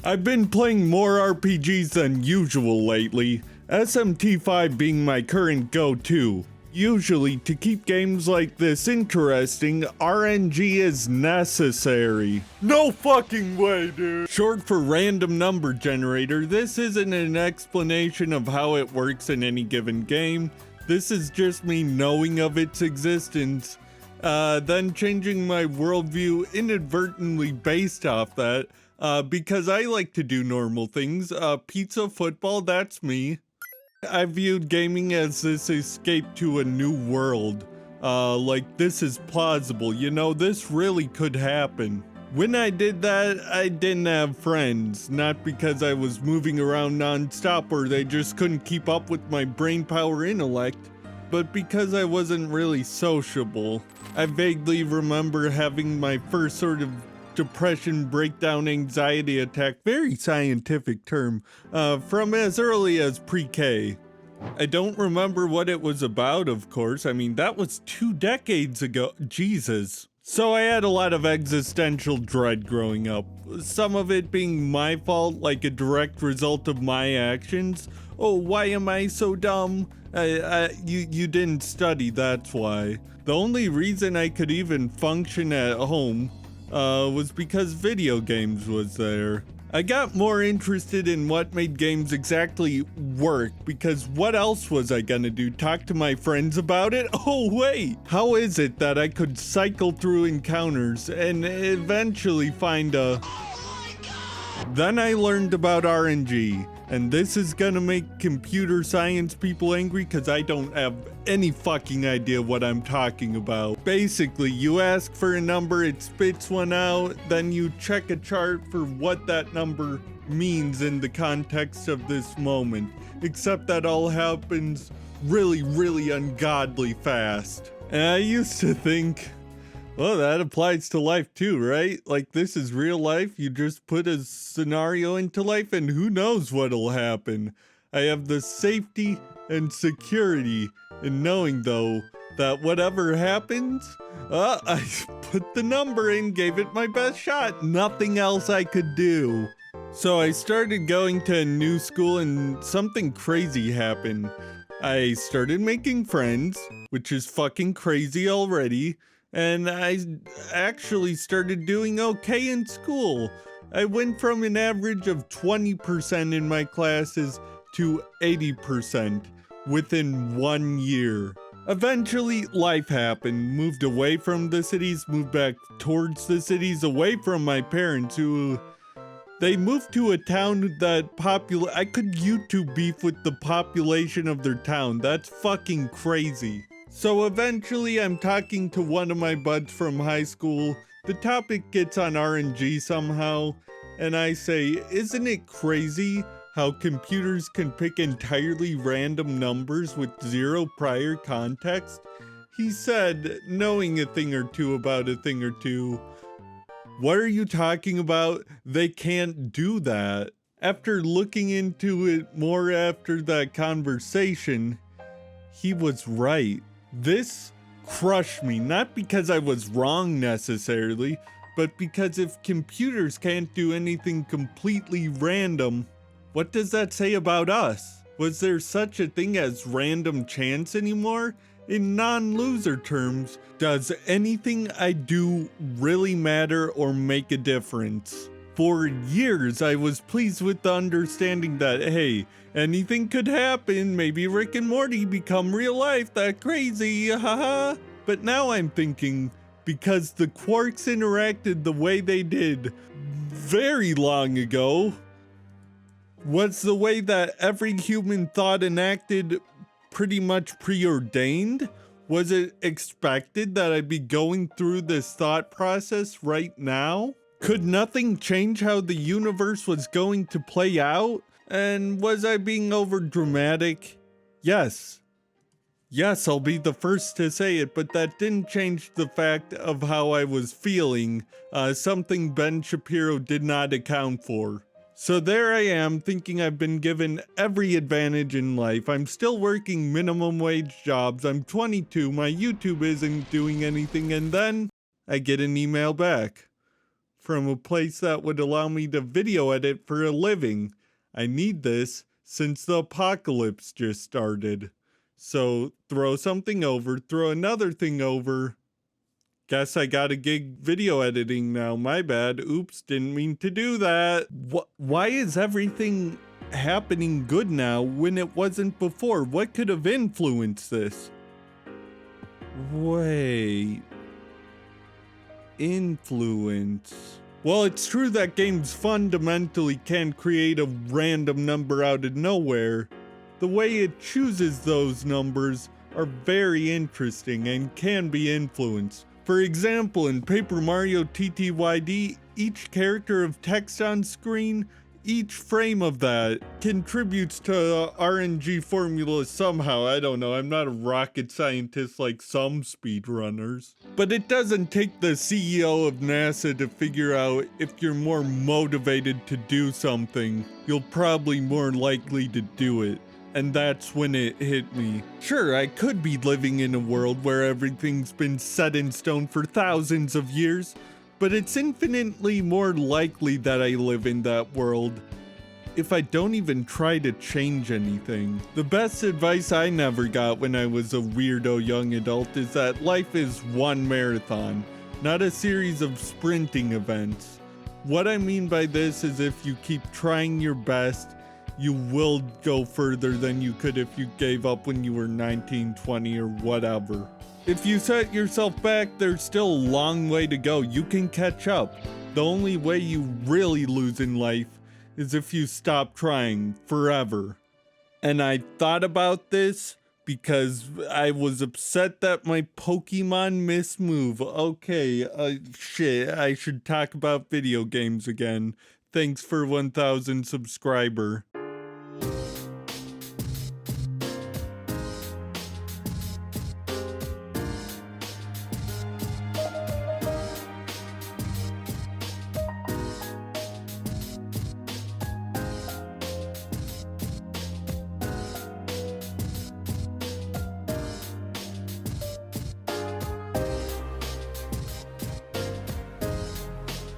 I've been playing more RPGs than usual lately, SMT5 being my current go-to. Usually, to keep games like this interesting, RNG is necessary. No fucking way, dude! Short for random number generator, this isn't an explanation of how it works in any given game. This is just me knowing of its existence, then changing my worldview inadvertently based off that, because I like to do normal things. Pizza, football, that's me. I viewed gaming as this escape to a new world. Like this is plausible, you know, this really could happen. When I did that, I didn't have friends, not because I was moving around non-stop or they just couldn't keep up with my brain power intellect, but because I wasn't really sociable. I vaguely remember having my first sort of depression breakdown anxiety attack, very scientific term, from as early as pre-K. I don't remember what it was about, of course. I mean, that was 2 decades ago. Jesus. So I had a lot of existential dread growing up. Some of it being my fault, like a direct result of my actions. Oh, why am I so dumb? You didn't study, that's why. The only reason I could even function at home was because video games was there. I got more interested in what made games exactly work, because what else was I gonna do? Talk to my friends about it? Oh wait! How is it that I could cycle through encounters and eventually find a... Then I learned about RNG, and this is gonna make computer science people angry because I don't have any fucking idea what I'm talking about. Basically, you ask for a number, it spits one out, then you check a chart for what that number means in the context of this moment. Except that all happens really, really ungodly fast. And I used to think, well, that applies to life too, right? Like, this is real life. You just put a scenario into life and who knows what'll happen. I have the safety and security in knowing, though, that whatever happens, I put the number in, gave it my best shot. Nothing else I could do. So I started going to a new school and something crazy happened. I started making friends, which is fucking crazy already. And I actually started doing okay in school. I went from an average of 20% in my classes to 80% within 1 year. Eventually, life happened. Moved away from the cities, moved back towards the cities, away from my parents who... They moved to a town that I could YouTube beef with the population of their town. That's fucking crazy. So eventually I'm talking to one of my buds from high school. The topic gets on RNG somehow, and I say, isn't it crazy how computers can pick entirely random numbers with zero prior context? He said, knowing a thing or two about a thing or two, what are you talking about? They can't do that. After looking into it more after that conversation, he was right. This crushed me, not because I was wrong necessarily, but because if computers can't do anything completely random, what does that say about us? Was there such a thing as random chance anymore? In non-loser terms, does anything I do really matter or make a difference? For years, I was pleased with the understanding that, hey, anything could happen. Maybe Rick and Morty become real life. That crazy, haha. But now I'm thinking, because the quarks interacted the way they did very long ago, was the way that every human thought and acted pretty much preordained? Was it expected that I'd be going through this thought process right now? Could nothing change how the universe was going to play out? And was I being over dramatic? Yes. Yes, I'll be the first to say it, but that didn't change the fact of how I was feeling, something Ben Shapiro did not account for. So there I am, thinking I've been given every advantage in life. I'm still working minimum wage jobs. I'm 22, my YouTube isn't doing anything, and then I get an email back. from a place that would allow me to video edit for a living. I need this since the apocalypse just started. So throw something over, throw another thing over. Guess I got a gig video editing now, my bad. Oops, didn't mean to do that. Why is everything happening good now when it wasn't before? What could have influenced this? Wait. Influence. Well, it's true that games fundamentally can't create a random number out of nowhere. The way it chooses those numbers are very interesting and can be influenced. For example, in Paper Mario TTYD, each character of text on screen, each frame of that contributes to the RNG formula somehow. I don't know, I'm not a rocket scientist like some speedrunners. But it doesn't take the CEO of NASA to figure out if you're more motivated to do something, you'll probably more likely to do it. And that's when it hit me. Sure, I could be living in a world where everything's been set in stone for thousands of years, but it's infinitely more likely that I live in that world if I don't even try to change anything. The best advice I never got when I was a weirdo young adult is that life is one marathon, not a series of sprinting events. What I mean by this is if you keep trying your best, you will go further than you could if you gave up when you were 19, 20, or whatever. If you set yourself back, there's still a long way to go. You can catch up. The only way you really lose in life is if you stop trying forever. And I thought about this because I was upset that my Pokemon missed move. Okay, shit, I should talk about video games again. Thanks for 1,000 subscriber.